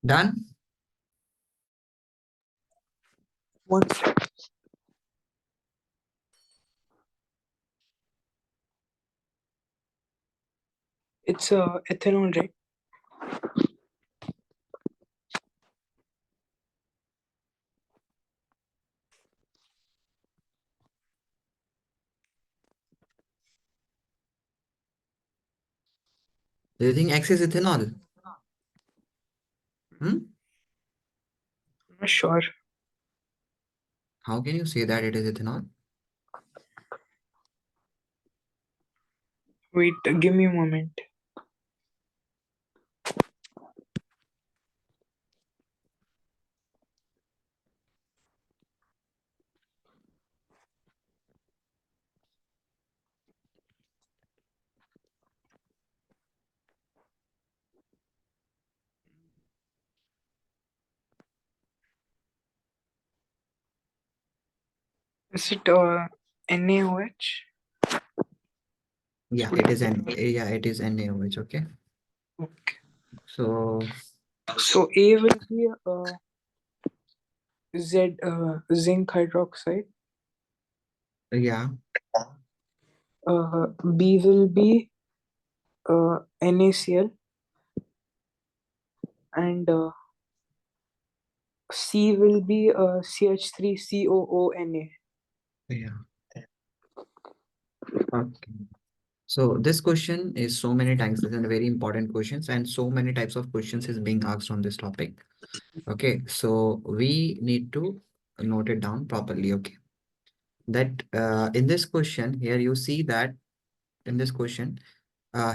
Done? One. It's ethanol, right? Do you think X is ethanol? Hmm? I'm not sure. How can you say that it is ethanol? Wait, give me a moment. Is it NaOH? Yeah, it is NaOH, okay? Okay. So So A will be zinc hydroxide. yeah, B will be NaCl, and C will be CH3COONA. yeah. Okay. So this question is so many times, this is a very important questions and so many types of questions is being asked on this topic. Okay, so we need to note it down properly. Okay, that in this question here you see that in this question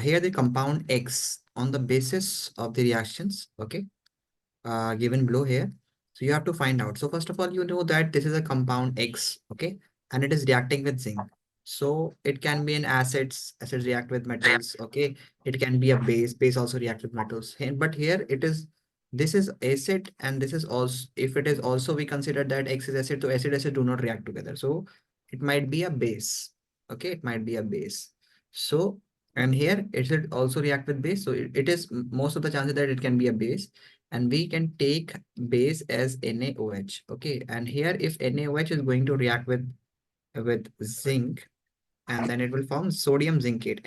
here the compound X on the basis of the reactions. Okay, given below here. So you have to find out. So first of all, you know that this is a compound X, okay, and it is reacting with zinc. So it can be an acids react with metals, okay. It can be a base also react with metals. But here it is, this is acid and this is also, if it is also we consider that X is acid, so acid do not react together. So it might be a base, okay, it might be a base. So, and here it should also react with base. So it is most of the chances that it can be a base, and we can take base as NaOH. Okay, and here if NaOH is going to react with zinc, and then it will form sodium zincate,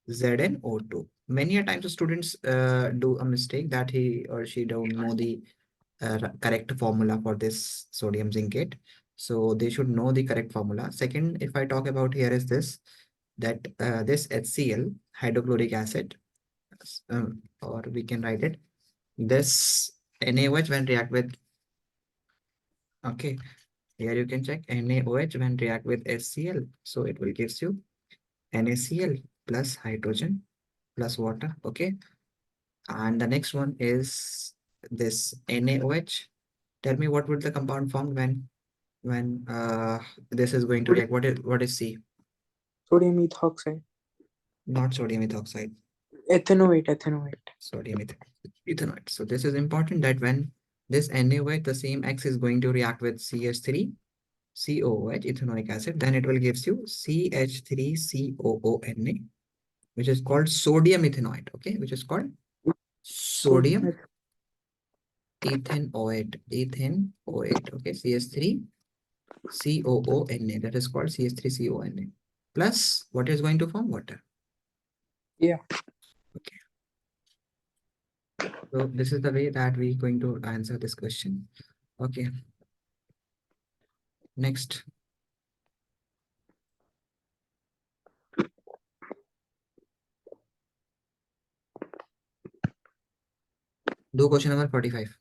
Na2ZnO2. Many a times students do a mistake that he or she don't know the correct formula for this sodium zincate. So they should know the correct formula. Second, if I talk about here is this, that this HCl, hydrochloric acid, or we can write it this NaOH when react with, okay, here you can check NaOH when react with HCl. So it will gives you NaCl plus hydrogen plus water, okay. And the next one is this NaOH. Tell me what would the compound form when this is going to react. What is C? Sodium ethoxide. Not sodium ethoxide. Ethanoate. Sodium ethanoate. So this is important that when this NaOH, the same X is going to react with CH3 COOH, ethanoic acid, then it will gives you CH3COONA, which is called sodium ethanoate, okay, which is called Sodium sodium ethanoate, okay, CH3COONA, that is called CH3COONA. Plus, what is going to form? Water. Yeah. Okay. So this is the way that we're going to answer this question. Okay. Next. Do question number 45.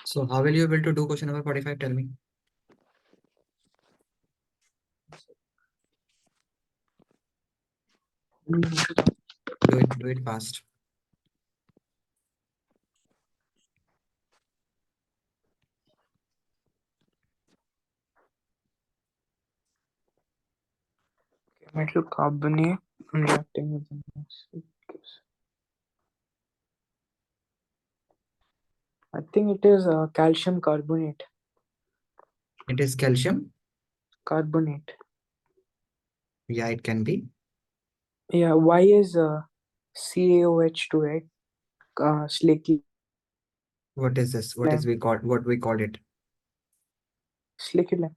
So how will you able to do question number 45? Tell me. Do it fast. Metal carbonate reacting with an acid gives. I think it is calcium carbonate. It is calcium. Carbonate. Yeah, it can be. Yeah. Why is CaOH2, right? Slaky lime. What is this? What is we call what we called it? Slaky lime.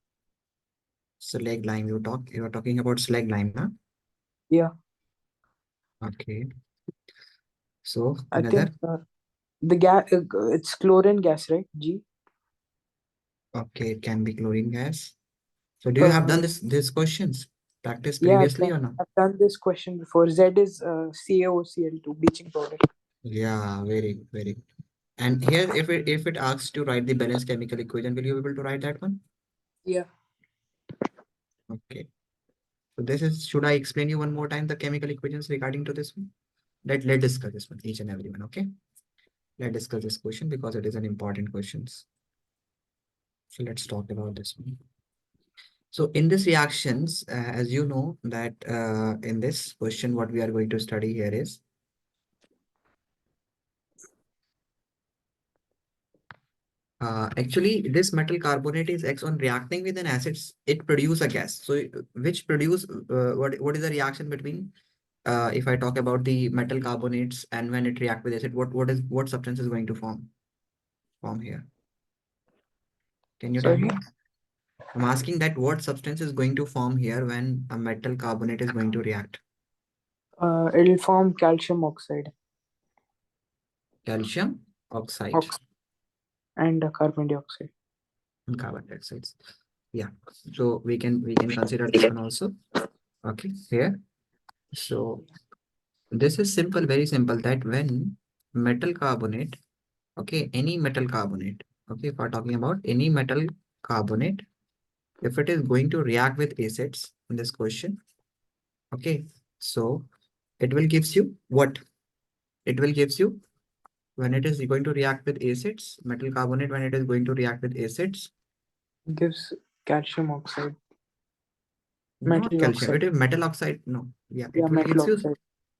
Slag lime. You are talking about slag lime, na? Yeah. Okay. So I another. think the gas. It's chlorine gas, right? G. Okay, it can be chlorine gas. So do you have done Uh, these questions practice yeah. previously or not? I've done this question before. Z is CaOCl2 bleaching powder. Yeah, very. And here, if it asks to write the balanced chemical equation, will you be able to write that one? Yeah. Okay. So this is, should I explain you one more time the chemical equations regarding to this one? Let's discuss this one, each and every one. Okay. Let's discuss this question because it is an important questions. So let's talk about this one. So in this reactions, as you know that in this question, what we are going to study here is actually, this metal carbonate is X on reacting with an acid, it produce a gas. So which produce what is the reaction between if I talk about the metal carbonates and when it react with acid, what substance is going to form here? Can you tell Sorry. me? I'm asking that what substance is going to form here when a metal carbonate is going to react? It'll form calcium oxide. Calcium oxide Ox and carbon dioxide. and carbon dioxide. Yeah. So we can consider this one also. Okay. Here. So this is simple, very simple, that when metal carbonate, okay, any metal carbonate, okay, if we're talking about any metal carbonate, if it is going to react with acids in this question, okay, so it will gives you what? It will gives you when it is going to react with acids, metal carbonate, when it is going to react with acids, Gives calcium oxide. not Metal calcium, oxide. it is metal oxide. No, yeah, Yeah, metal oxide.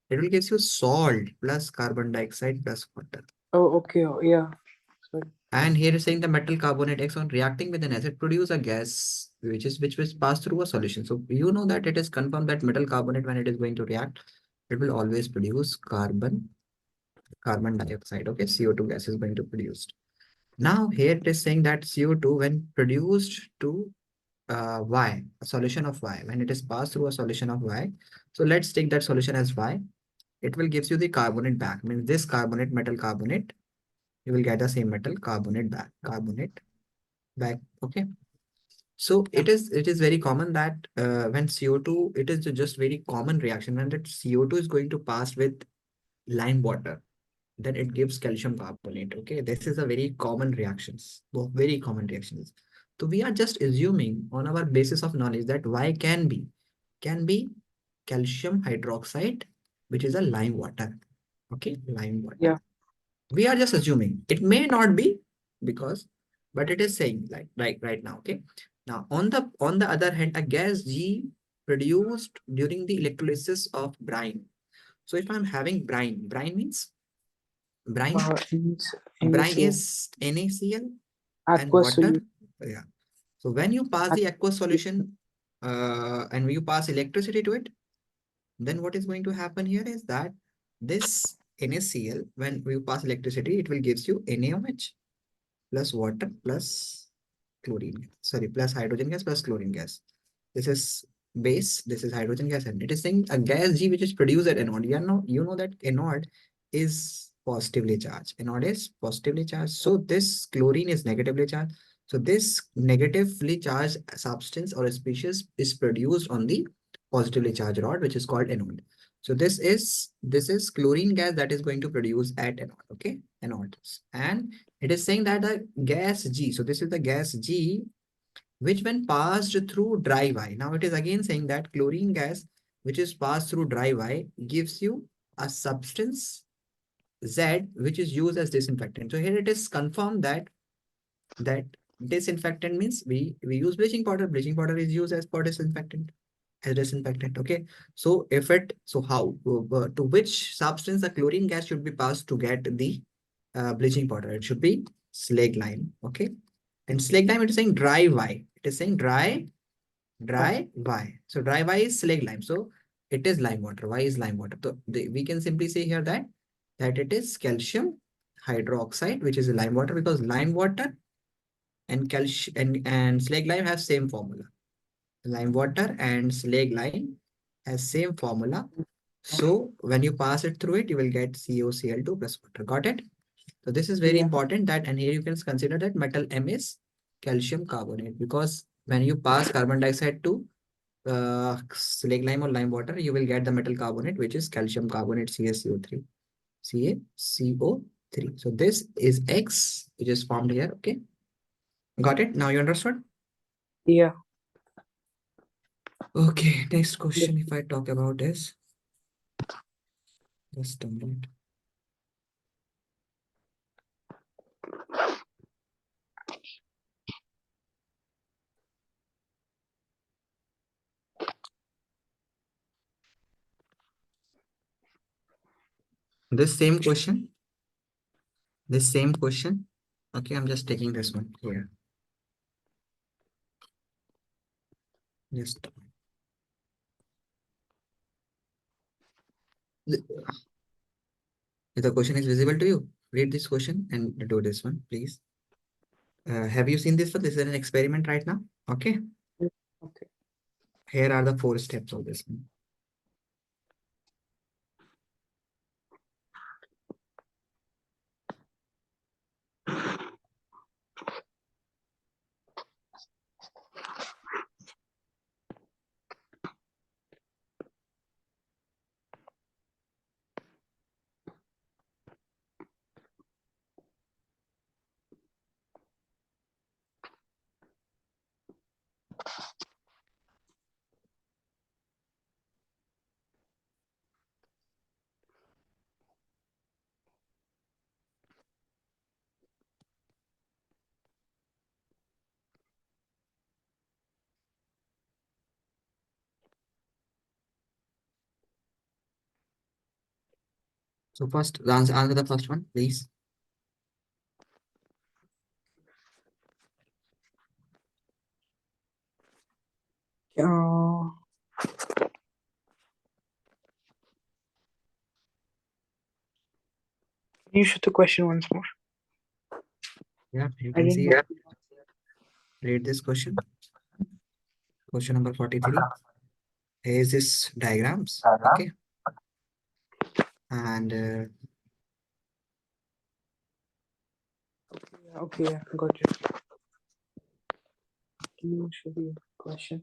it will gives you salt plus carbon dioxide plus water. Oh, okay. Oh, yeah. Sorry. And here is saying the metal carbonate X on reacting with an acid produce a gas which will pass through a solution. So you know that it is confirmed that metal carbonate when it is going to react, it will always produce carbon dioxide. Okay, CO2 gas is going to produce. Now here it is saying that CO2 when produced to Y, a solution of Y, when it is passed through a solution of Y. So let's take that solution as Y. It will gives you the carbonate back. Means this carbonate, metal carbonate, you will get the same metal carbonate back. Carbonate back. Okay. So it is very common that when CO2, it is just very common reaction when that CO2 is going to pass with lime water, then it gives calcium carbonate. Okay, this is a very common reactions, very common reactions. So we are just assuming on our basis of knowledge that Y can be calcium hydroxide, which is a lime water. Okay, lime water. Yeah. We are just assuming it may not be because, but it is saying like right now. Okay, now on the other hand, a gas G produced during the electrolysis of brine. So if I'm having brine means brine Means brine NaCl. is NaCl and Aqueous water. solution. Yeah, so when you pass the aqueous solution and you pass electricity to it, then what is going to happen here is that this NaCl, when you pass electricity, it will gives you NaOH plus water plus chlorine, sorry, plus hydrogen gas plus chlorine gas. This is base, this is hydrogen gas, and it is saying a gas G which is produced at anode. You know that anode is positively charged. Anode is positively charged. So this chlorine is negatively charged. So this negatively charged substance or a species is produced on the positively charged rod, which is called anode. So this is chlorine gas that is going to produce at anode. Okay. NOx. And it is saying that the gas G, so this is the gas G, which when passed through dry Y. Now it is again saying that chlorine gas, which is passed through dry Y, gives you a substance Z, which is used as disinfectant. So here it is confirmed that disinfectant means we use bleaching powder. Bleaching powder is used as for disinfectant, as disinfectant. Okay. So if it, so how to which substance the chlorine gas should be passed to get the bleaching powder? It should be slag lime. Okay. And slag lime, it is saying dry Y. It is saying dry Y. So dry Y is slag lime. So it is lime water. Y is lime water. So we can simply say here that it is calcium hydroxide, which is lime water, because lime water and calcium and slag lime have same formula. Lime water and slag lime has same formula. So when you pass it through it, you will get COCl2 plus water. Got it? So this is very Yeah. important, that, and here you can consider that metal M is calcium carbonate, because when you pass carbon dioxide to slag lime or lime water, you will get the metal carbonate, which is calcium carbonate, CaCO3. CaCO3. So this is X, which is formed here. Okay. Got it? Now you understood? Yeah. Okay. Next question, if I talk about this, just a minute. This same question, this same question. Okay, I'm just taking this one here. Just if the question is visible to you, read this question and do this one, please. Have you seen this one? This is an experiment right now. Okay. Okay. Here are the 4 steps of this one. So first, answer the first one, please. Uh, can you shoot the question once more? Yeah, you I can didn't see know. it. Read this question. Question number 43. Here is this diagrams. Okay. And Okay, yeah, got it. Can you show the question?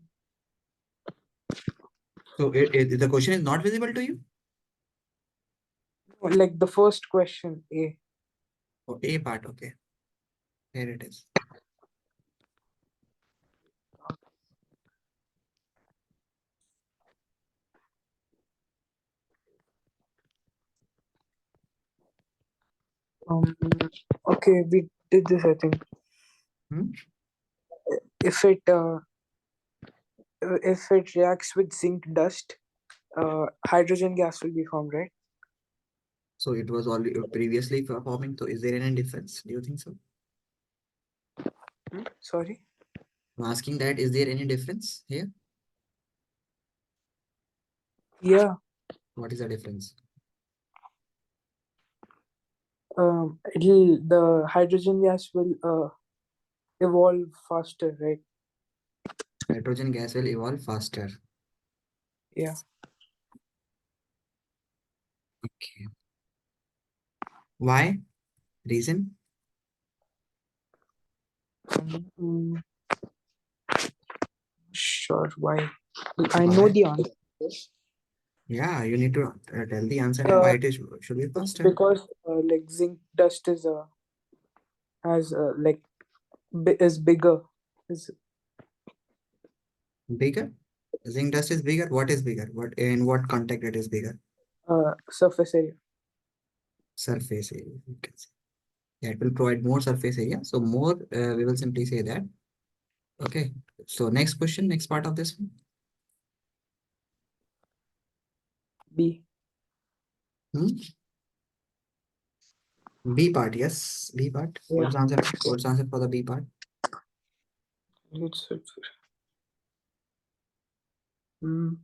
so the question is not visible to you? Like the first question, A. Oh, A part. Okay. Here it is. Um, okay, we did this, I think. Hmm? If it reacts with zinc dust, hydrogen gas will be formed, right? So it was already previously performing. So is there any difference? Do you think so? Sorry. I'm asking that, is there any difference here? Yeah. What is the difference? The hydrogen gas will evolve faster, right? Hydrogen gas will evolve faster. Yeah. Okay. Why? Reason? Mm, sure. Why? I know Why? the answer. Yeah, you need to tell the answer and Uh, why it is should be it's faster. because like zinc dust is has like is bigger, is Bigger? Zinc dust is bigger. What is bigger? What in what context it is bigger? surface area. Surface area. You can say. Yeah, it will provide more surface area. So more, we will simply say that. Okay. So next question, next part of this one. B. Hmm? B part, yes. B part. Yeah, What's the answer? What's the answer for the B part? it's mm,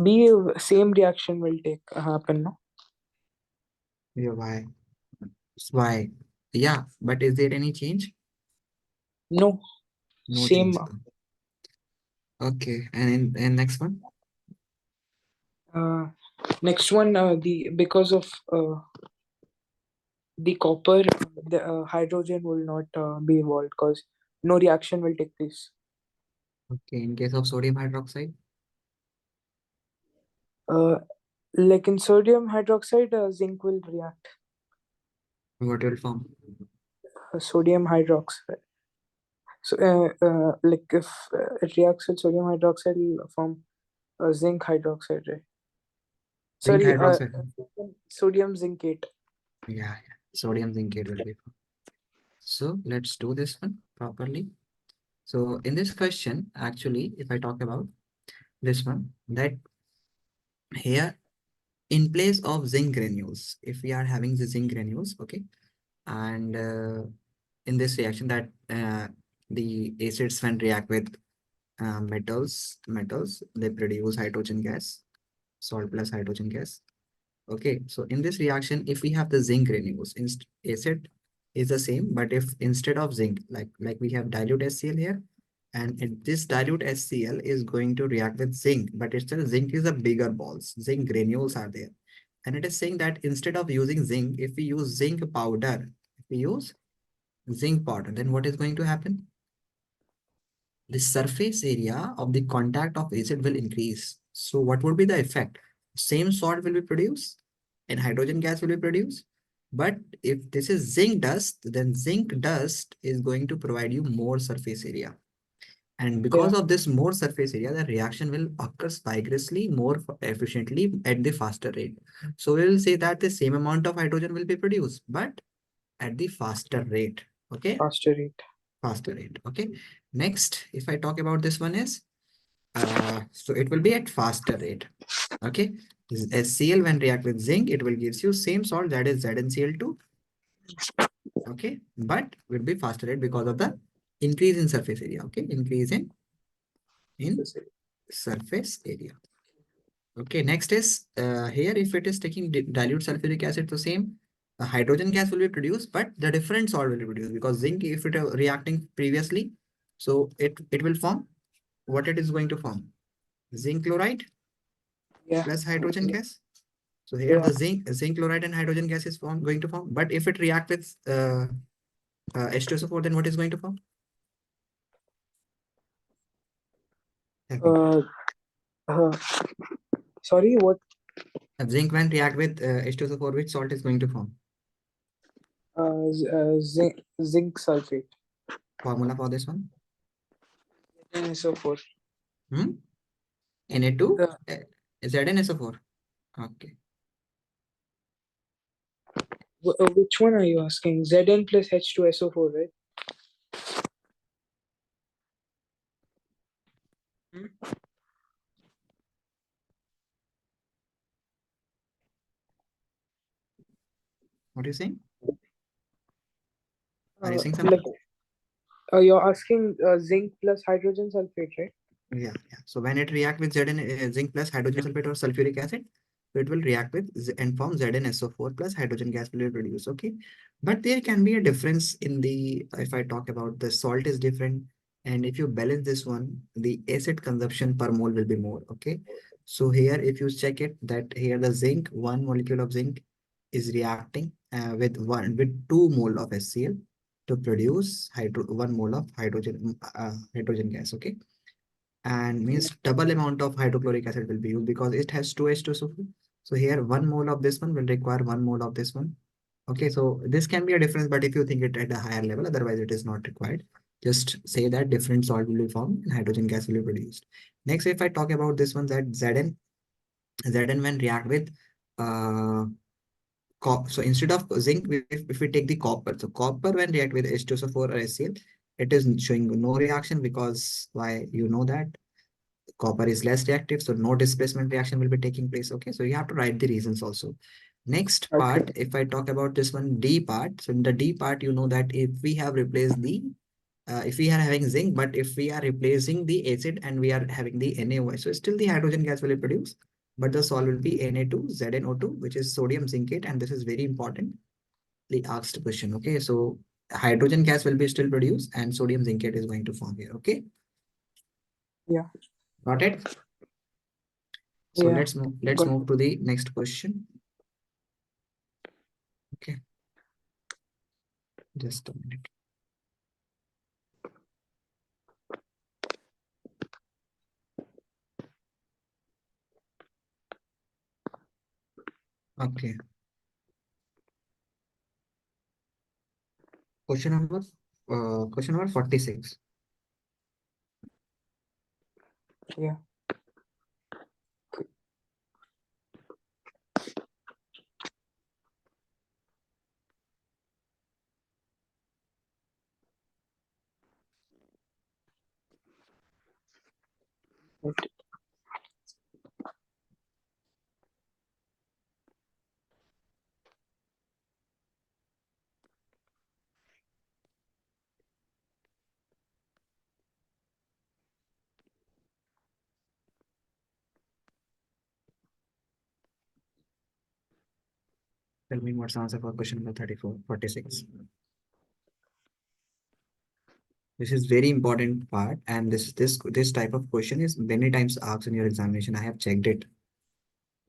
B. Same reaction will take happen, no? Yeah, why? Why? Yeah, but is there any change? No, No same. change. Okay. And next one? Uh, Next one, the because of the copper, the hydrogen will not be involved because no reaction will take place. Okay. In case of sodium hydroxide, Uh, like in sodium hydroxide, zinc will react. what will form? Sodium hydroxide. So, like if it reacts with sodium hydroxide, it will form zinc hydroxide, right? Zinc Sorry, hydroxide. sodium zincate. Yeah, yeah. Sodium zincate will be formed. So let's do this one properly. So in this question, actually, if I talk about this one, that here in place of zinc granules, if we are having the zinc granules, okay, and in this reaction that the acids when react with metals, they produce hydrogen gas, salt plus hydrogen gas. Okay, so in this reaction, if we have the zinc granules, acid is the same, but if instead of zinc, like we have dilute HCl here, and this dilute HCl is going to react with zinc, but it's still zinc is the bigger balls, zinc granules are there. And it is saying that instead of using zinc, if we use zinc powder, if we use zinc powder, then what is going to happen? The surface area of the contact of acid will increase. So what would be the effect? Same salt will be produced and hydrogen gas will be produced. But if this is zinc dust, then zinc dust is going to provide you more surface area. And because Yeah, of this more surface area, the reaction will occur vigorously, more efficiently at the faster rate. So we will say that the same amount of hydrogen will be produced, but at the faster rate. Okay, faster rate. faster rate. Okay. Next, if I talk about this one is, so it will be at faster rate. Okay. HCl when react with zinc, it will gives you same salt that is ZnCl2. Okay. But will be faster rate because of the increase in surface area. Okay. Increase in Surface area. surface area. Okay. Next is here, if it is taking dilute sulfuric acid, the same hydrogen gas will be produced, but the different salt will be produced because zinc, if it are reacting previously, so it will form what it is going to form zinc chloride Yeah, plus hydrogen gas. So here yeah. the zinc chloride and hydrogen gas is going to form. But if it react with H2SO4, then what is going to form? Tell me. Uh, uh, Sorry, what? Zinc when react with H2SO4, which salt is going to form? Zinc sulfate. Formula for this one? And so forth. Hmm? Na2 Uh, ZnSO4. Okay. which one are you asking? Zn plus H2SO4, right? Hmm? What are you saying? Are you saying Like, something? you're asking zinc plus hydrogen sulfate, right? Yeah, yeah. So when it react with Zn, zinc plus hydrogen sulfate or sulfuric acid, so it will react with and form ZnSO4 plus hydrogen gas will be produced. Okay, but there can be a difference in the, if I talk about the salt is different, and if you balance this one, the acid consumption per mole will be more. Okay, so here if you check it, that here the zinc, one molecule of zinc is reacting with 2 mole of HCl to produce 1 mole of hydrogen gas. Okay, and Yeah. means double amount of hydrochloric acid will be used because it has two H2SO4. So here 1 mole of this one will require 1 mole of this one. Okay, so this can be a difference, but if you think it at a higher level, otherwise it is not required. Just say that different salt will be formed and hydrogen gas will be produced. Next, if I talk about this one, that Zn when react with uh, so instead of zinc, if we take the copper, so copper when react with H2SO4 or HCl, it is showing no reaction because why? You know that copper is less reactive, so no displacement reaction will be taking place. Okay, so you have to write the reasons also. Next Okay. part, if I talk about this one D part, so in the D part, you know that if we have replaced the if we are having zinc, but if we are replacing the acid and we are having the NaOH, so still the hydrogen gas will be produced, but the salt will be Na2ZnO2, which is sodium zincate, and this is very important. The asked question. Okay, so hydrogen gas will be still produced and sodium zincate is going to form here. Okay, Yeah. got it? So Yeah. let's move. Let's Got. move to the next question. Okay, just a minute. Okay, question number 46. Yeah. Got. Tell me what's the answer for question number 34, 46. This is very important part, and this type of question is many times asked in your examination. I have checked it.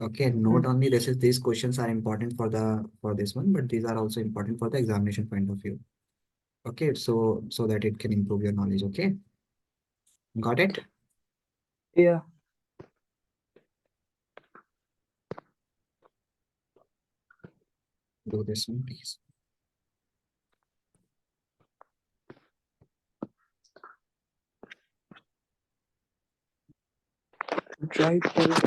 Okay, Mm. not only this is these questions are important for this one, but these are also important for the examination point of view. Okay, so that it can improve your knowledge. Okay, got it? Yeah. Do this one, please. Dry pellet.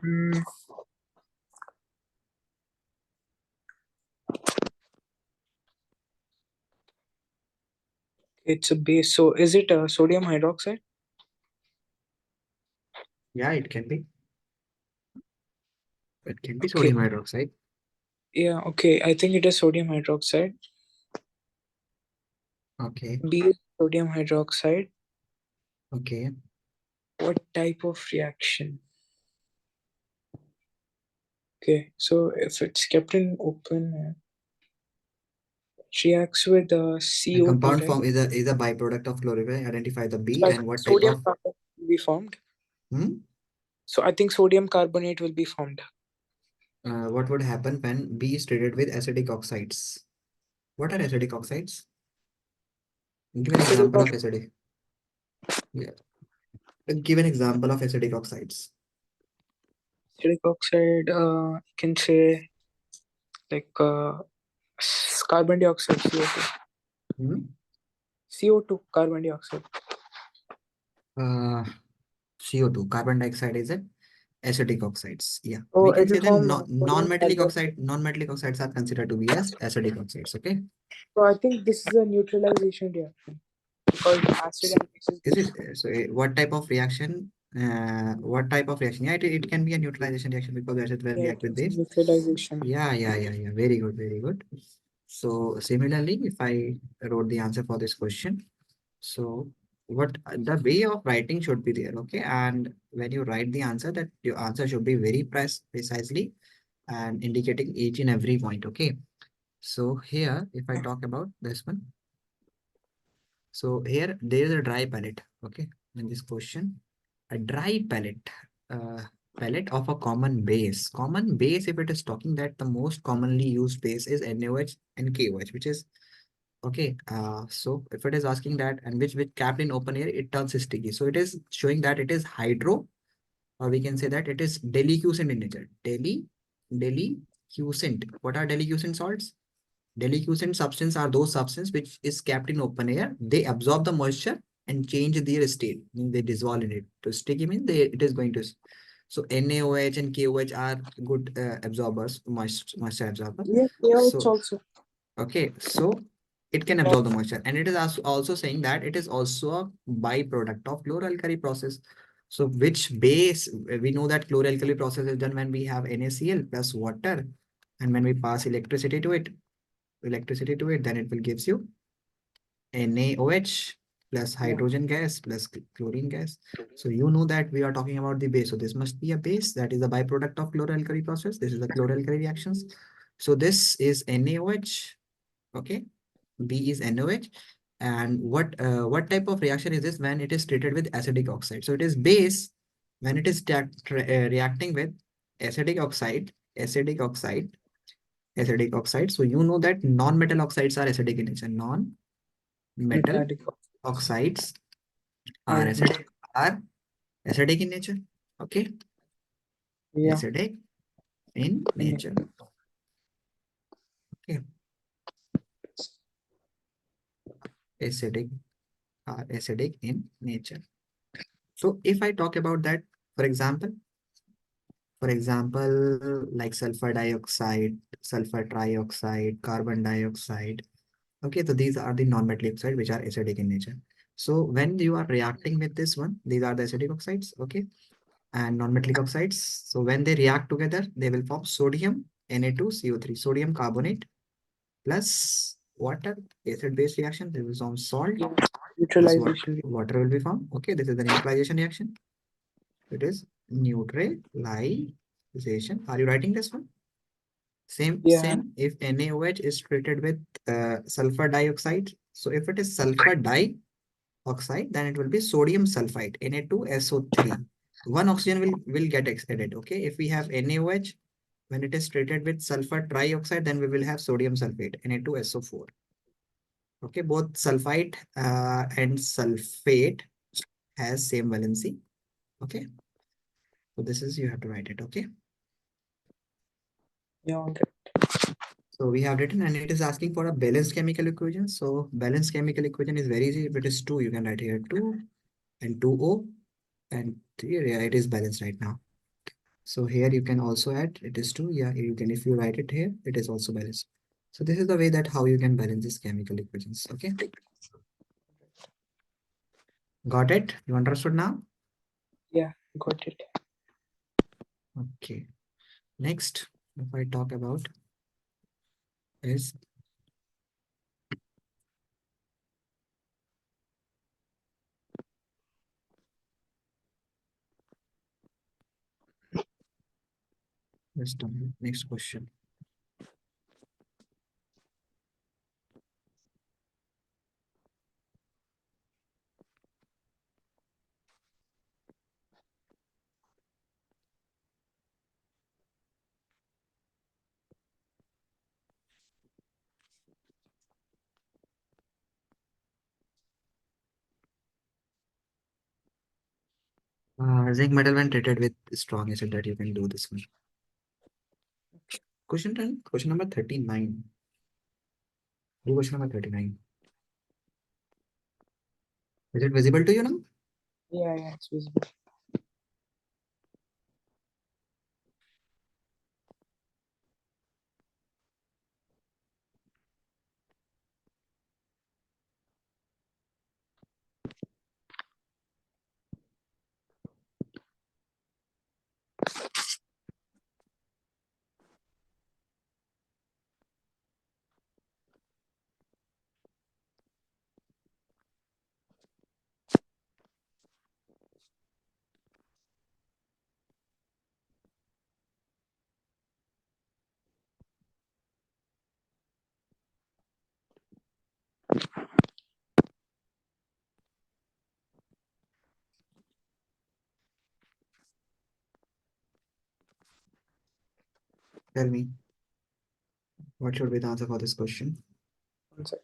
Mm. It's a base. So is it sodium hydroxide? Yeah, it can be. It can be Okay. sodium hydroxide. Yeah. Okay. I think it is sodium hydroxide. Okay, B is sodium hydroxide. okay. What type of reaction? Okay. So if it's kept in open, it reacts with A CO2, compound right? form is a byproduct of chlorine. Identify the B So I and think what type sodium of carbonate will be formed. hmm? So I think sodium carbonate will be formed. What would happen when B is treated with acidic oxides? What are acidic oxides? Give an Acidic, example of acidic. Yeah. Give an example of acidic oxides. acidic oxide, you can say like carbon dioxide, CO2. Hmm? CO2, carbon dioxide. Uh, CO2, carbon dioxide is an acidic oxides. Yeah, So we can it will say them form sodium hydroxide. non-metallic oxides are considered to be as acidic oxides. Okay. So I think this is a neutralization reaction because acid So and base is is it what type of reaction? What type of reaction? Yeah, it can be a neutralization reaction because acid will yeah, react it with is this. neutralization. Yeah. Very good, very good. So similarly, if I wrote the answer for this question, so what the way of writing should be there, okay? And when you write the answer, that your answer should be very precisely and indicating each and every point, okay? So here, if I talk about this one, so here there is a dry pellet, okay? In this question, a dry pellet. Palette of a common base. Common base, if it is talking that the most commonly used base is NaOH and KOH, which is okay. So if it is asking that and which capped in open air, it turns sticky. So it is showing that it is hydro, or we can say that it is deliquescent in nature. Deliquescent. What are deliquescent salts? Deliquescent substance are those substances which is kept in open air. They absorb the moisture and change their state. Means they dissolve in it. To sticky means it is going to. So NaOH and KOH are good absorbers, moisture absorber. Yeah, KOH So also. okay, so it can absorb the moisture, and it is also saying that it is also a byproduct of chloralkali process. So which base, we know that chloralkali process is done when we have NaCl plus water, and when we pass electricity to it, then it will gives you NaOH plus Yeah, hydrogen gas plus chlorine gas. So you know that we are talking about the base. So this must be a base that is a byproduct of chloralkali process. This is the chloralkali reactions. So this is NaOH. Okay. B is NaOH. And what type of reaction is this when it is treated with acidic oxide? So it is base when it is reacting with acidic oxide, acidic oxide, acidic oxide. So you know that non-metal oxides are acidic in nature. Non-metal metallic. oxides are And acidic in nature. Okay, yeah, acidic in and nature. Okay, acidic are acidic in nature. So if I talk about that, for example, like sulfur dioxide, sulfur trioxide, carbon dioxide. Okay, so these are the non-metallic oxide which are acidic in nature. So when you are reacting with this one, these are the acidic oxides. Okay, and non-metallic oxides. So when they react together, they will form sodium Na2CO3, sodium carbonate plus water, acid-base reaction. They will form salt yeah, plus neutralization. water will be formed. Okay, this is the neutralization reaction. It is neutralization. Are you writing this one? Same, Yeah, same. If NaOH is treated with sulfur dioxide, so if it is sulfur dioxide, then it will be sodium sulfite, Na2SO3. One oxygen will get added. Okay, if we have NaOH, when it is treated with sulfur trioxide, then we will have sodium sulfate, Na2SO4. Okay, both sulfite and sulfate has same valency. Okay, so this is you have to write it. Okay. yeah, all right. So we have written, and it is asking for a balanced chemical equation. So balanced chemical equation is very easy. If it is 2, you can write here 2 and 2O and 3. Yeah, it is balanced right now. So here you can also add it is 2. Yeah, here you can, if you write it here, it is also balanced. So this is the way that how you can balance these chemical equations. Okay. Got it? You understood now? Yeah, got it. Okay. Next, if I talk about is next question. Zinc metal when treated with strong acid, that you can do this one. Question 10, question number 39. Do question number 39. Is it visible to you now? Yeah, yeah, it's visible. Tell me, what should be the answer for this question? One sec.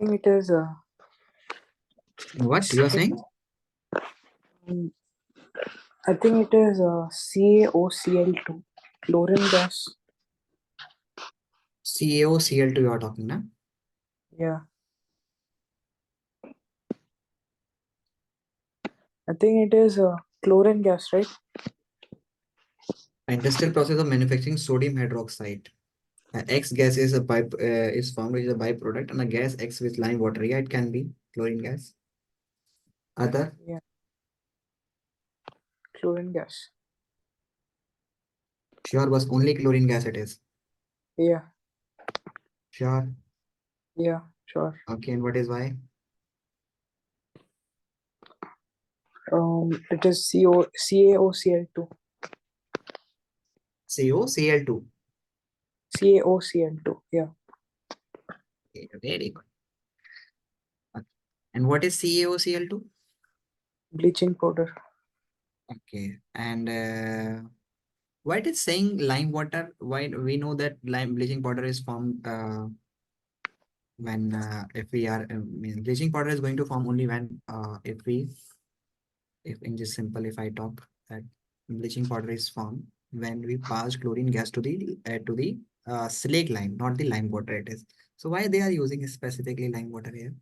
I think it is What you are saying? um, I think it is CaOCl2, chlorine gas. CaOCl2 you are talking now? Yeah, I think it is chlorine gas, right? Industrial process of manufacturing sodium hydroxide. X gas is a is formed, which is a byproduct, and a gas X with lime water. Yeah, it can be chlorine gas. Other, Yeah, chlorine gas. sure, was only chlorine gas it is. Yeah, Sure. yeah, sure. Okay, and what is why? It is CaOCl2. COCl2. CaOCl2. Yeah, Okay, very good. Okay. And what is CaOCl2? bleaching powder. Okay, and why it is saying lime water? Why we know that lime bleaching powder is formed when if we are mean bleaching powder is going to form only when if in just simple if I talk that bleaching powder is formed when we pass chlorine gas to the slake lime, not the lime water it is. So why they are using specifically lime water here?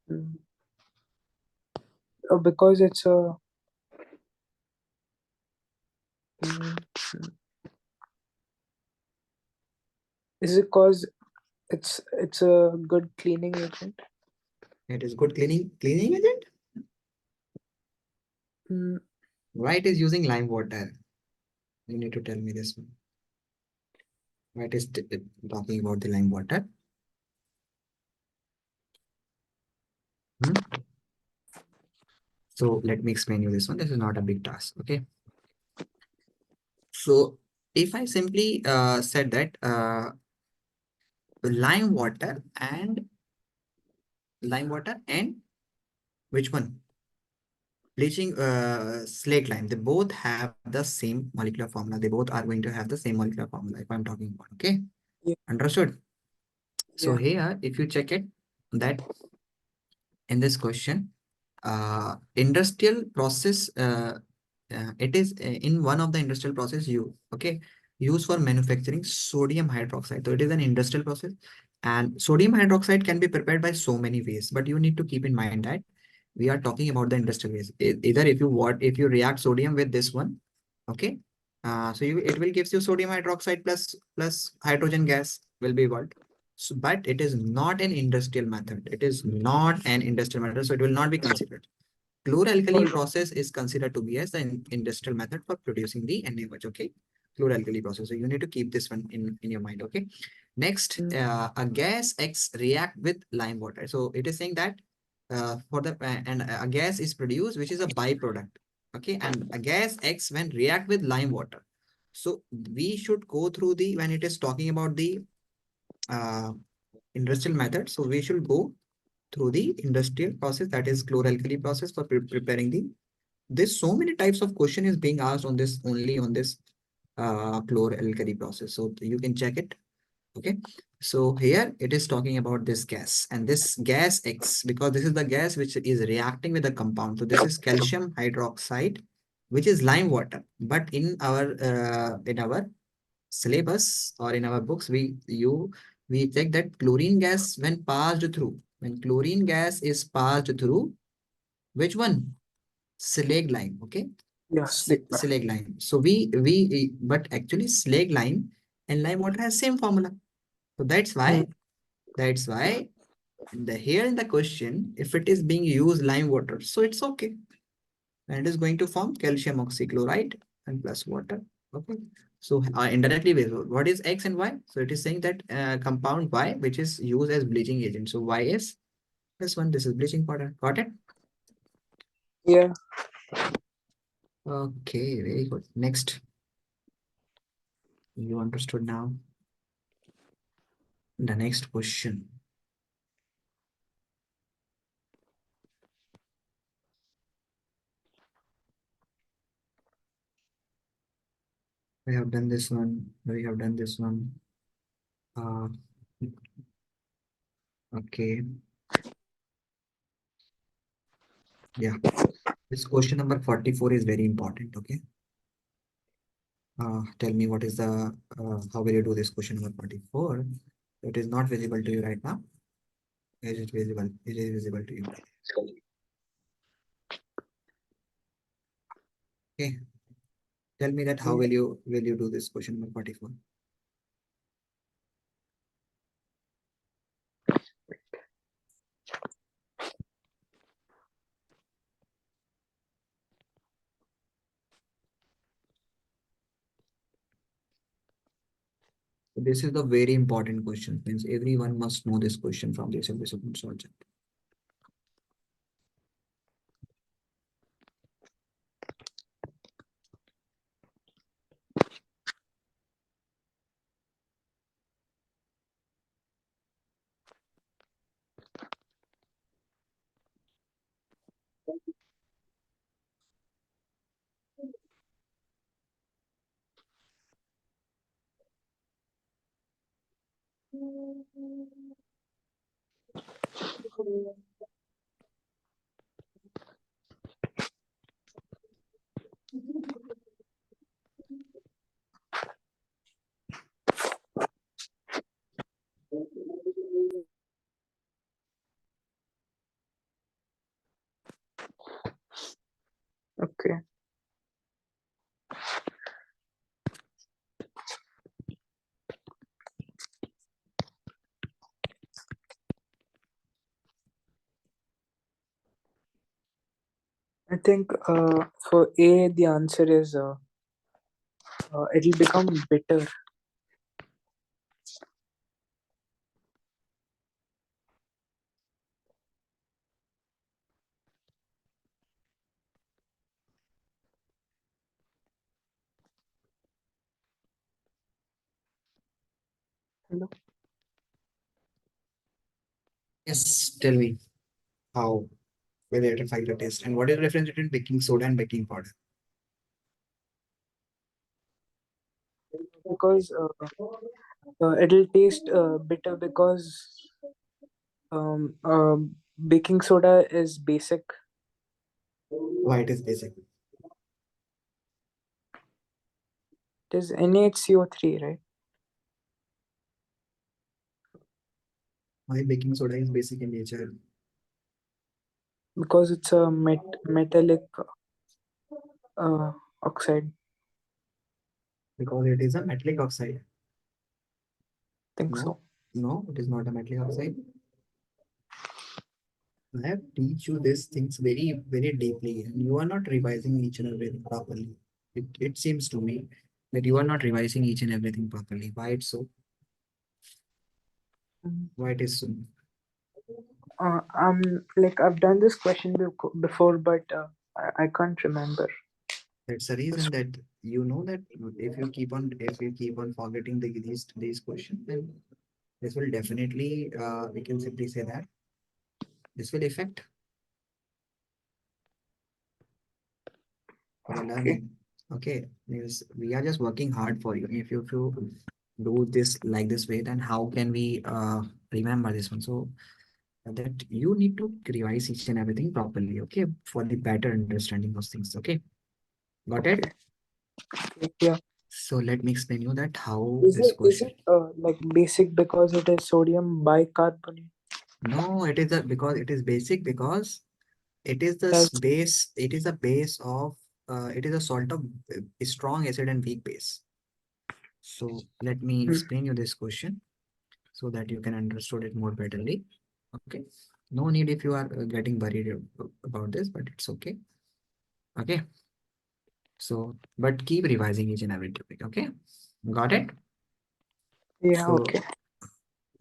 Mm. Because it's a mm, is it cause it's a good cleaning agent? It is good cleaning agent. Mm, Why it is using lime water? You need to tell me this one. Why it is talking about the lime water? Hmm? So let me explain you this one. This is not a big task. Okay. So if I simply said that lime water and which one? Bleaching slate lime. They both have the same molecular formula. They both are going to have the same molecular formula if I'm talking about. Okay. yeah, Understood? So yeah. here, if you check it, that in this question, industrial process, it is in one of the industrial process you, okay, used for manufacturing sodium hydroxide. So it is an industrial process and sodium hydroxide can be prepared by so many ways, but you need to keep in mind that we are talking about the industrial ways. Either if you react sodium with this one, okay, so it will gives you sodium hydroxide plus hydrogen gas will be evolved. So, but it is not an industrial method. It is not an industrial method, so it will not be considered. All Chloralkali right. process is considered to be as the industrial method for producing the NaOH. Okay, chloralkali process. So you need to keep this one in your mind. Okay. Next, Mm, a gas X react with lime water. So it is saying that for the and a gas is produced which is a byproduct. Okay, and a gas X when react with lime water. So we should go through the when it is talking about the uh, industrial method. So we should go through the industrial process, that is chloralkali process for preparing the. There's so many types of question is being asked on this only on this chloralkali process. So you can check it. Okay. So here it is talking about this gas and this gas X because this is the gas which is reacting with the compound. So this is calcium hydroxide, which is lime water. But in our syllabus or in our books, we check that chlorine gas when passed through. When chlorine gas is passed through, which one? Slag lime. Okay. Yes, slag lime. Slag lime. So but actually slag lime and lime water has same formula. So Mm. that's why here in the question, if it is being used lime water, so it's okay. And it is going to form calcium oxychloride and plus water. Okay. So indirectly, what is X and Y? So it is saying that compound Y, which is used as bleaching agent. So Y is this one. This is bleaching powder. Got it? Yeah. Okay, very good. Next, you understood now. The next question. We have done this one. We have done this one. Uh, okay. Yeah. This question number 44 is very important. Okay. Tell me what is how will you do this question number 44? It is not visible to you right now. Is it visible? It is visible to you. Okay. Tell me that how Yeah. will you do this question number 44? So this is the very important question. Means everyone must know this question from this episode subject. Okay. I think for A, the answer is it'll become bitter. Hello? Yes, tell me how will you identify the taste and what is the difference between baking soda and baking powder? Because it'll taste bitter because baking soda is basic. Why it is basic? It is NaHCO3, right? Why baking soda is basic in nature? Because it's a metallic oxide. Because it is a metallic oxide. Think No, so. no, it is not a metallic oxide. I have teach you these things very, very deeply, and you are not revising each and everything properly. It seems to me that you are not revising each and everything properly. Why it's so? Mm. Why it is so? Like I've done this question before, but I can't remember. That's the This. reason that you know that if you keep on forgetting these questions, then this will definitely we can simply say that this will affect for your Okay. learning. Okay, means we are just working hard for you. If you do this like this way, then how can we remember this one? So that you need to revise each and everything properly, okay, for the better understanding of things. Okay, got it? Okay. Yeah. So let me explain you that how Is this it is question. it like basic because it is sodium bicarbonate? No, it is a because it is basic because it is It has base. It is a base of it is a salt of strong acid and weak base. So let me explain you this question so that you can understand it more betterly. Okay. No need if you are getting worried about this, but it's okay. Okay. So, but keep revising each and every topic. Okay. Got it? Yeah, So okay.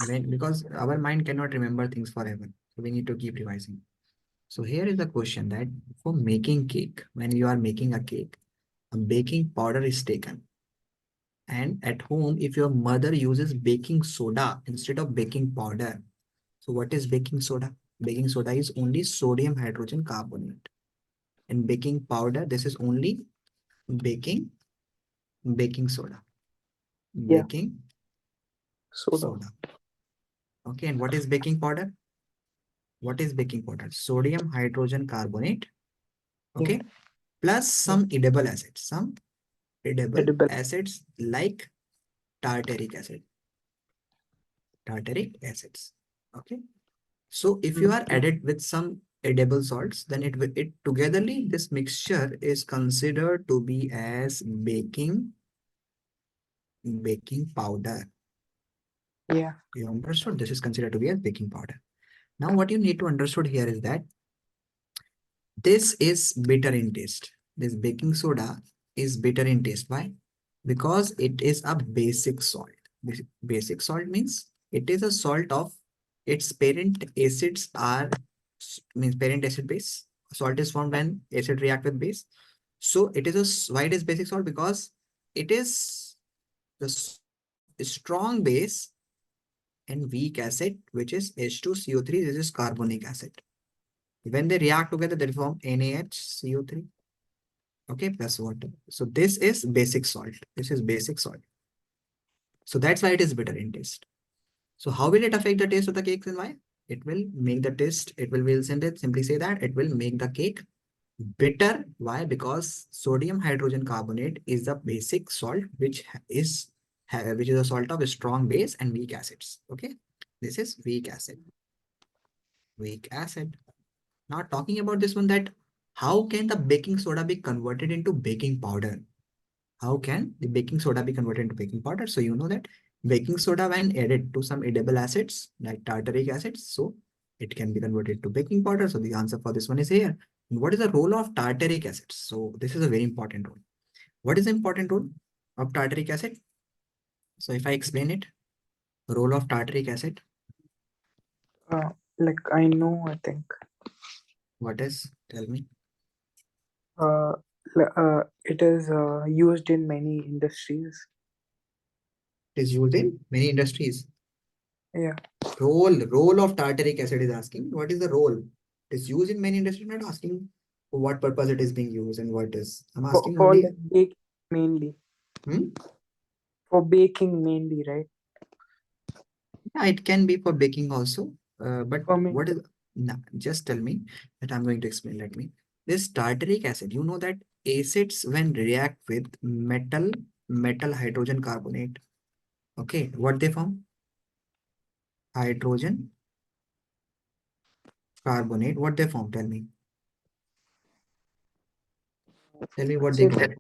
when, because our mind cannot remember things forever. So we need to keep revising. So here is the question that for making cake, when you are making a cake, a baking powder is taken. And at home, if your mother uses baking soda instead of baking powder, so what is baking soda? Baking soda is only sodium hydrogen carbonate. And baking powder, this is only baking baking soda. Yeah, Baking soda. soda. Okay, and what is baking powder? What is baking powder? Sodium hydrogen carbonate. Yeah, Okay, plus yeah. some edible acids. Some edible Edible. acids like tartaric acid. Tartaric acids. Okay. So if you are Okay. added with some edible salts, then it togetherly this mixture is considered to be as baking powder. Yeah, You understood? This is considered to be as baking powder. Now what you need to understood here is that this is bitter in taste. This baking soda is bitter in taste. Why? Because it is a basic salt. Basic salt means it is a salt of its parent acids are means parent acid base. Salt is formed when acid react with base. So it is why it is basic salt? Because it is the salt of strong base and weak acid, which is H2CO3. This is carbonic acid. When they react together, they form NaHCO3. Okay, plus water. So this is basic salt. This is basic salt. So that's why it is bitter in taste. So how will it affect the taste of the cakes and why? It will make the taste, it will simply say that it will make the cake bitter. Why? Because sodium hydrogen carbonate is the basic salt which is a salt of strong base and weak acids. Okay, this is weak acid. Weak acid. Now talking about this one, that how can the baking soda be converted into baking powder? How can the baking soda be converted into baking powder? So you know that baking soda when added to some edible acids like tartaric acids, so it can be converted to baking powder. So the answer for this one is here. And what is the role of tartaric acids? So this is a very important role. What is the important role of tartaric acid? So if I explain it, role of tartaric acid, Like I know, I think. what is? Tell me. Uh, it is used in many industries. It is used in many industries. Yeah. Role of tartaric acid is asking. What is the role? It is used in many industries, not asking for what purpose it is being used and what is. I'm asking For only. like baking mainly. Hmm? For baking mainly, right? Yeah, it can be for baking also. But what Ferment. is, nah, just tell me that I'm going to explain. Let me. This tartaric acid, you know that acids when react with metal hydrogen carbonate. Okay, what they form? Hydrogen carbonate. What they form? Tell me. Tell me what they Say form.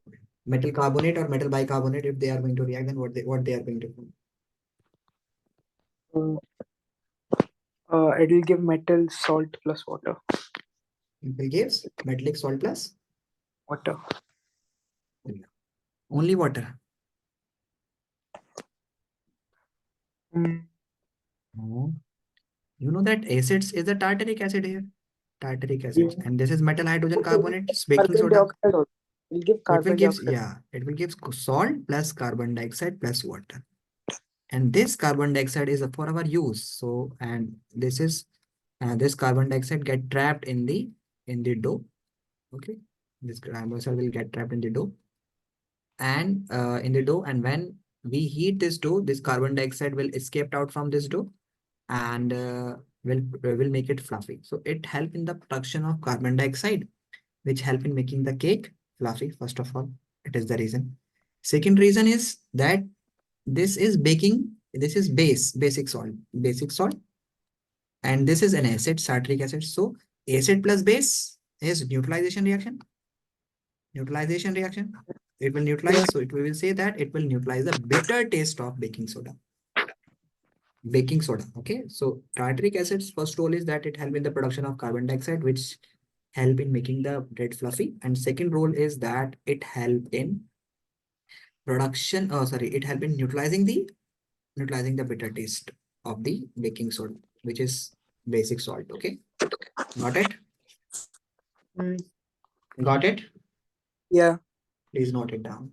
Metal carbonate or metal bicarbonate. If they are going to react, then what they are going to form? uh, it will give metal, salt plus water. It gives metallic salt plus Water. only water. Mm. No. You know that acids is the tartaric acid here. Tartaric Yeah. acids. And this is metal hydrogen It will carbonate, it's baking carbon soda. dioxide also. It will give So it will carbon give, dioxide. yeah, it will give salt plus carbon dioxide plus water. And this carbon dioxide is for our use. So, and this carbon dioxide get trapped in the dough. Okay. This carbon dioxide will get trapped in the dough and and when we heat this dough, this carbon dioxide will escape out from this dough and will make it fluffy. So it help in the production of carbon dioxide, which help in making the cake fluffy. First of all, it is the reason. Second reason is that this is baking. This is basic salt, and this is an acid, tartaric acid. So acid plus base is neutralization reaction. Neutralization reaction. It will Yeah. neutralize. So it we will say that it will neutralize the bitter taste of baking soda. Baking soda. Okay. So tartaric acid's first role is that it help in the production of carbon dioxide, which help in making the bread fluffy. And second role is that it help in production. Oh, sorry. It help in neutralizing the bitter taste of the baking soda, which is basic salt. Okay. Got it? Mm, Got it? yeah. Please note it down.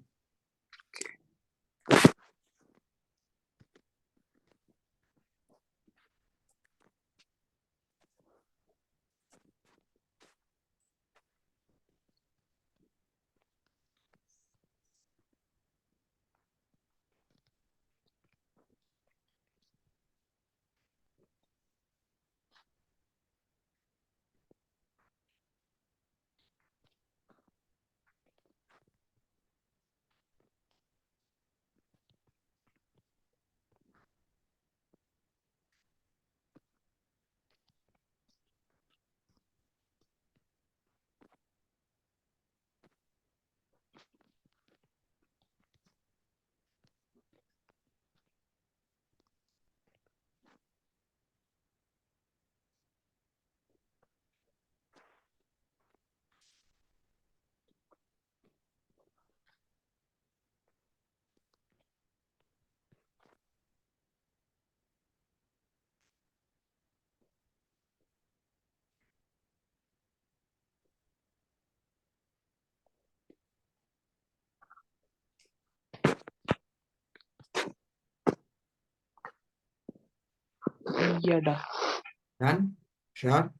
Yeah. Done. Done? Sure?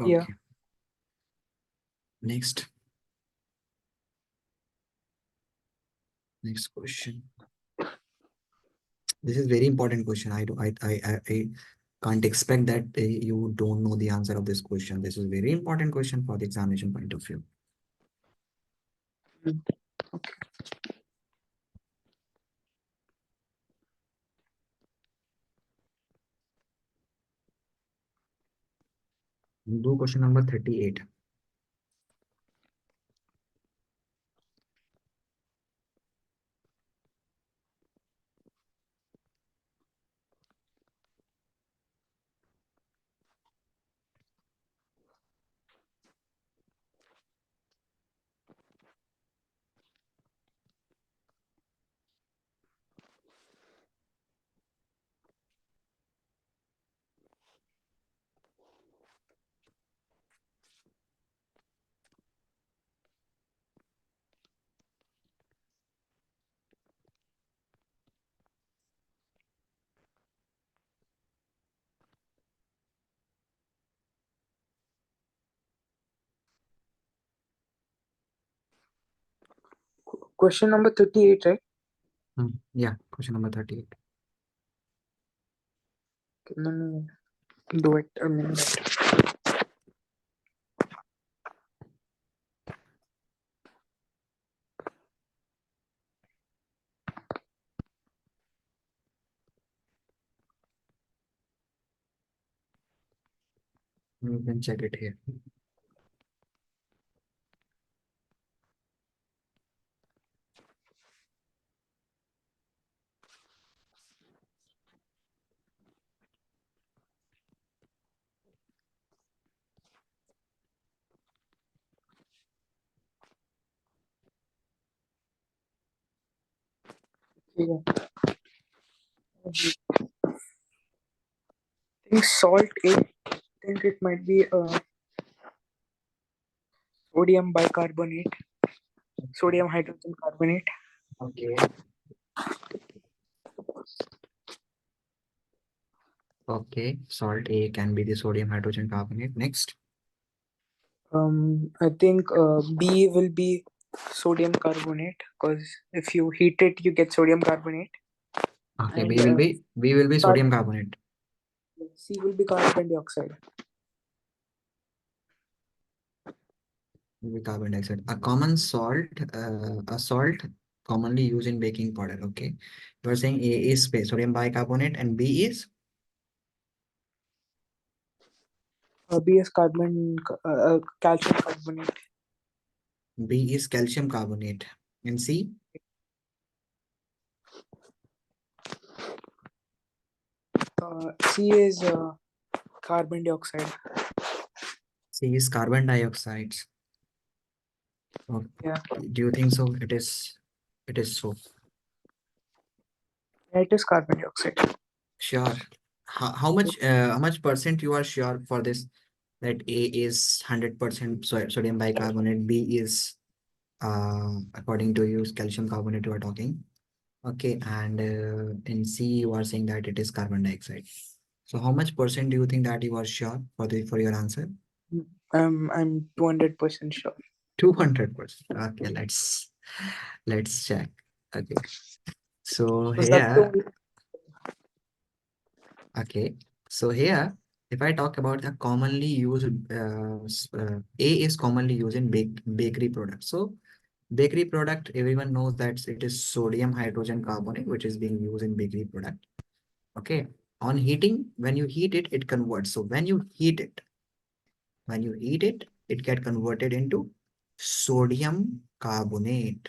Yeah. Okay. Next. Next question. This is very important question. I can't expect that you don't know the answer of this question. This is very important question for the examination point of view. Mm, Do question number 38. Question number 38, right? Yeah, question number 38. Okay, let me do it a minute. You can check it here. Yeah. I think salt A. I think it might be sodium bicarbonate, sodium hydrogen carbonate. Okay. Okay. Salt A can be the sodium hydrogen carbonate. Next. I think B will be sodium carbonate because if you heat it, you get sodium carbonate. Okay, And B will be carbon, sodium carbonate. C will be carbon dioxide. Will be carbon dioxide. A common salt, a salt commonly used in baking powder. Okay. You are saying A is sodium bicarbonate and B is B is calcium carbonate. B is calcium carbonate. And C? C is carbon dioxide. C is carbon dioxide. Yeah, Do you think so? It is so. it is carbon dioxide. Sure. How much percent you are sure for this? That A is 100% sodium bicarbonate, B is according to you calcium carbonate you are talking. Okay, and in C you are saying that it is carbon dioxide. So how much percent do you think that you are sure for your answer? I'm 200% sure. 200%. Okay, let's check. Okay. So Because that's the here, only. okay. So here, if I talk about the commonly used, A is commonly used in bakery products. So bakery product, everyone knows that it is sodium hydrogen carbonate, which is being used in bakery product. Okay. On heating, when you heat it, it converts. So when you heat it, it get converted into sodium carbonate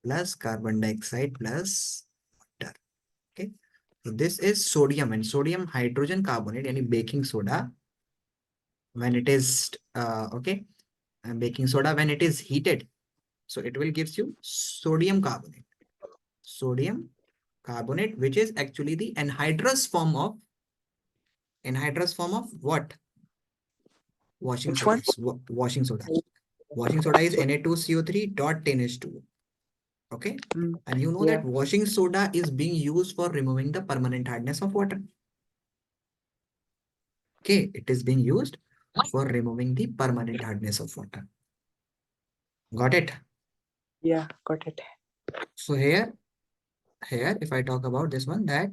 plus carbon dioxide plus water. Okay. So this is sodium and sodium hydrogen carbonate, any baking soda, when it is okay, and baking soda when it is heated, so it will gives you sodium carbonate. Sodium carbonate, which is actually the anhydrous form of what? Washing Which soda. one? Washing soda. Washing soda is So, Na2CO3 dot 10H2O. Okay. And you know that yeah, washing soda is being used for removing the permanent hardness of water. Okay, it is being used for removing the permanent hardness of water. Got it? yeah, got it. So here, if I talk about this one, that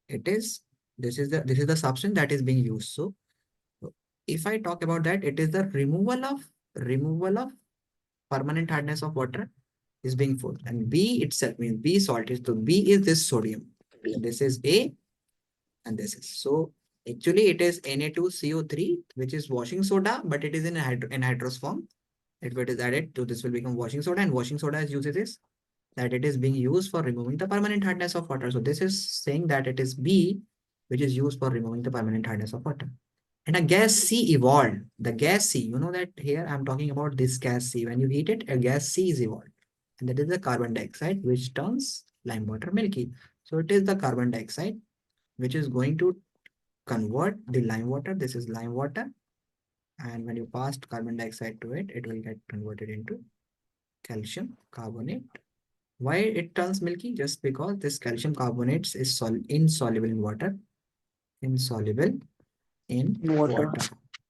it is this is the substance that is being used. So if I talk about that, it is the removal of permanent hardness of water is being forced. And B itself means B salt is, so B is this sodium. And this is A and this is. So actually it is Na2CO3, which is washing soda, but it is in anhydrous form. If it is added to this will become washing soda, and washing soda is uses is that it is being used for removing the permanent hardness of water. So this is saying that it is B, which is used for removing the permanent hardness of water. And a gas C evolved. The gas C, you know that here I'm talking about this gas C. When you heat it, a gas C is evolved. And that is the carbon dioxide, which turns lime water milky. So it is the carbon dioxide, which is going to convert the lime water. This is lime water. And when you pass carbon dioxide to it, it will get converted into calcium carbonate. Why it turns milky? Just because this calcium carbonate is insoluble in water. Insoluble in In water. water.